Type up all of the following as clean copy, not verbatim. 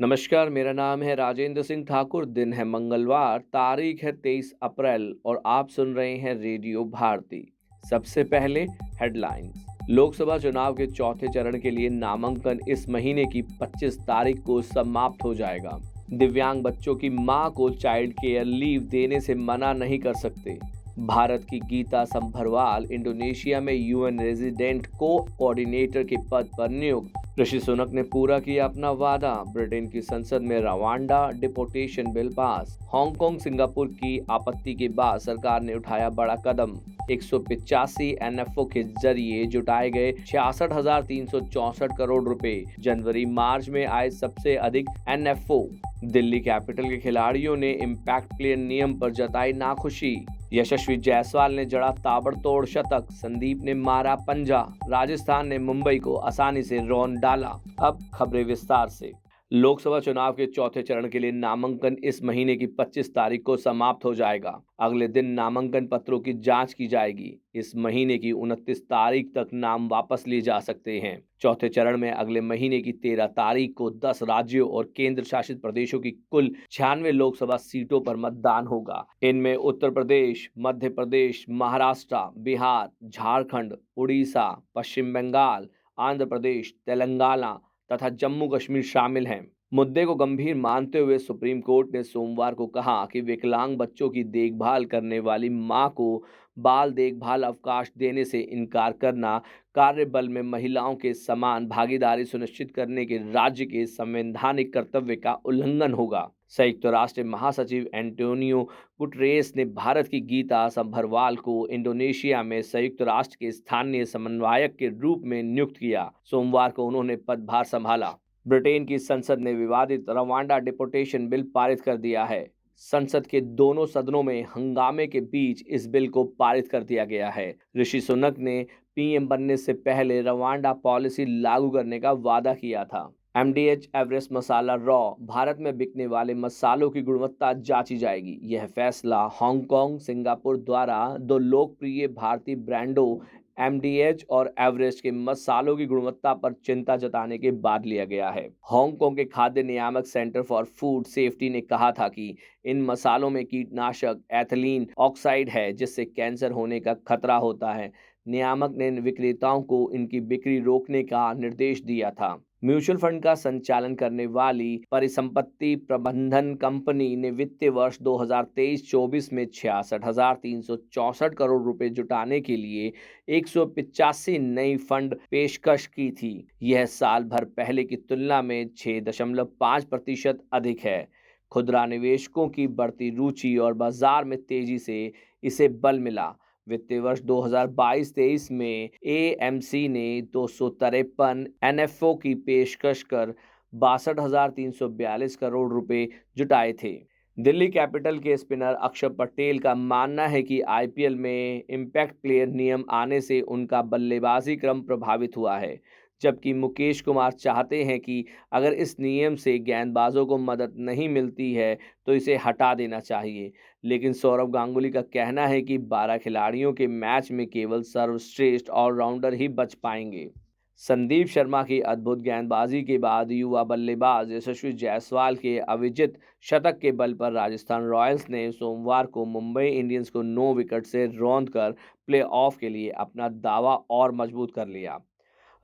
नमस्कार, मेरा नाम है राजेंद्र सिंह ठाकुर। दिन है मंगलवार, तारीख है 23 अप्रैल और आप सुन रहे हैं रेडियो भारती। सबसे पहले हेडलाइंस। लोकसभा चुनाव के चौथे चरण के लिए नामांकन इस महीने की 25 तारीख को समाप्त हो जाएगा। दिव्यांग बच्चों की मां को चाइल्ड केयर लीव देने से मना नहीं कर सकते। भारत की गीता संभरवाल इंडोनेशिया में यूएन रेजिडेंट कोऑर्डिनेटर के पद पर नियुक्त। ऋषि सुनक ने पूरा किया अपना वादा। ब्रिटेन की संसद में Rwanda deportation bill pass. Hong Kong Singapore की आपत्ति के बाद सरकार ने उठाया बड़ा कदम। 185 एनएफओ के जरिए जुटाए गए 66,364 करोड़ रुपए। जनवरी मार्च में आए सबसे अधिक एनएफओ। दिल्ली कैपिटल के खिलाड़ियों ने इम्पैक्ट प्लेयर नियम पर जताई नाखुशी। यशस्वी जायसवाल ने जड़ा ताबड़तोड़ शतक। संदीप ने मारा पंजा। राजस्थान ने मुंबई को आसानी से रौंद डाला। अब खबरें विस्तार से। लोकसभा चुनाव के चौथे चरण के लिए नामांकन इस महीने की 25 तारीख को समाप्त हो जाएगा। अगले दिन नामांकन पत्रों की जांच की जाएगी। इस महीने की 29 तारीख तक नाम वापस लिए जा सकते हैं। चौथे चरण में अगले महीने की 13 तारीख को 10 राज्यों और केंद्र शासित प्रदेशों की कुल 96 लोकसभा सीटों पर मतदान होगा। इनमें उत्तर प्रदेश, मध्य प्रदेश, महाराष्ट्र, बिहार, झारखंड, उड़ीसा, पश्चिम बंगाल, आंध्र प्रदेश, तेलंगाना तथा जम्मू कश्मीर शामिल हैं। मुद्दे को गंभीर मानते हुए सुप्रीम कोर्ट ने सोमवार को कहा कि विकलांग बच्चों की देखभाल करने वाली मां को बाल देखभाल अवकाश देने से इनकार करना कार्यबल में महिलाओं के समान भागीदारी सुनिश्चित करने के राज्य के संवैधानिक कर्तव्य का उल्लंघन होगा। संयुक्त राष्ट्र महासचिव एंटोनियो गुटरेस ने भारत की गीता संभरवाल को इंडोनेशिया में संयुक्त राष्ट्र के स्थानीय समन्वयक के रूप में नियुक्त किया। सोमवार को उन्होंने पदभार संभाला। ब्रिटेन की संसद ने विवादित रवांडा डिपोटेशन बिल पारित कर दिया है। संसद के दोनों सदनों में हंगामे के बीच इस बिल को पारित कर दिया गया है। ऋषि सुनक ने पीएम बनने से पहले रवांडा पॉलिसी लागू करने का वादा किया था। एमडीएच एवरेस्ट मसाला रॉ भारत में बिकने वाले मसालों की गुणवत्ता जांची जाएगी। यह फैसला हांगकांग सिंगापुर द्वारा दो लोकप्रिय भारतीय ब्रांडों एमडीएच और एवरेस्ट के मसालों की गुणवत्ता पर चिंता जताने के बाद लिया गया है। हांगकांग के खाद्य नियामक सेंटर फॉर फूड सेफ्टी ने कहा था कि इन मसालों में कीटनाशक एथिलीन ऑक्साइड है, जिससे कैंसर होने का खतरा होता है। नियामक ने विक्रेताओं को इनकी बिक्री रोकने का निर्देश दिया था। म्यूचुअल फंड का संचालन करने वाली परिसंपत्ति प्रबंधन कंपनी ने वित्तीय वर्ष 2023-24 में 66,364 करोड़ रुपए जुटाने के लिए 185 नई फंड पेशकश की थी। यह साल भर पहले की तुलना में 6.5% अधिक है। खुदरा निवेशकों की बढ़ती रुचि और बाजार में तेजी से इसे बल मिला। वित्तीय वर्ष 2022-23 में एएमसी ने 253 एनएफओ की पेशकश कर 62,342 करोड़ रुपए जुटाए थे। दिल्ली कैपिटल के स्पिनर अक्षर पटेल का मानना है कि आईपीएल में इम्पैक्ट प्लेयर नियम आने से उनका बल्लेबाजी क्रम प्रभावित हुआ है, जबकि मुकेश कुमार चाहते हैं कि अगर इस नियम से गेंदबाजों को मदद नहीं मिलती है तो इसे हटा देना चाहिए। लेकिन सौरव गांगुली का कहना है कि 12 खिलाड़ियों के मैच में केवल सर्वश्रेष्ठ ऑलराउंडर ही बच पाएंगे। संदीप शर्मा की अद्भुत गेंदबाजी के बाद युवा बल्लेबाज यशस्वी जायसवाल के अविजित शतक के बल पर राजस्थान रॉयल्स ने सोमवार को मुंबई इंडियंस को 9 विकेट से रौंदकर प्लेऑफ के लिए अपना दावा और मजबूत कर लिया।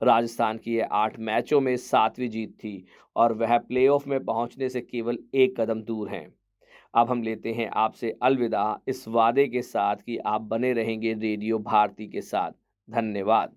राजस्थान की यह 8 मैचों में 7वीं जीत थी और वह प्लेऑफ में पहुंचने से केवल एक कदम दूर हैं। अब हम लेते हैं आपसे अलविदा, इस वादे के साथ कि आप बने रहेंगे रेडियो भारती के साथ। धन्यवाद।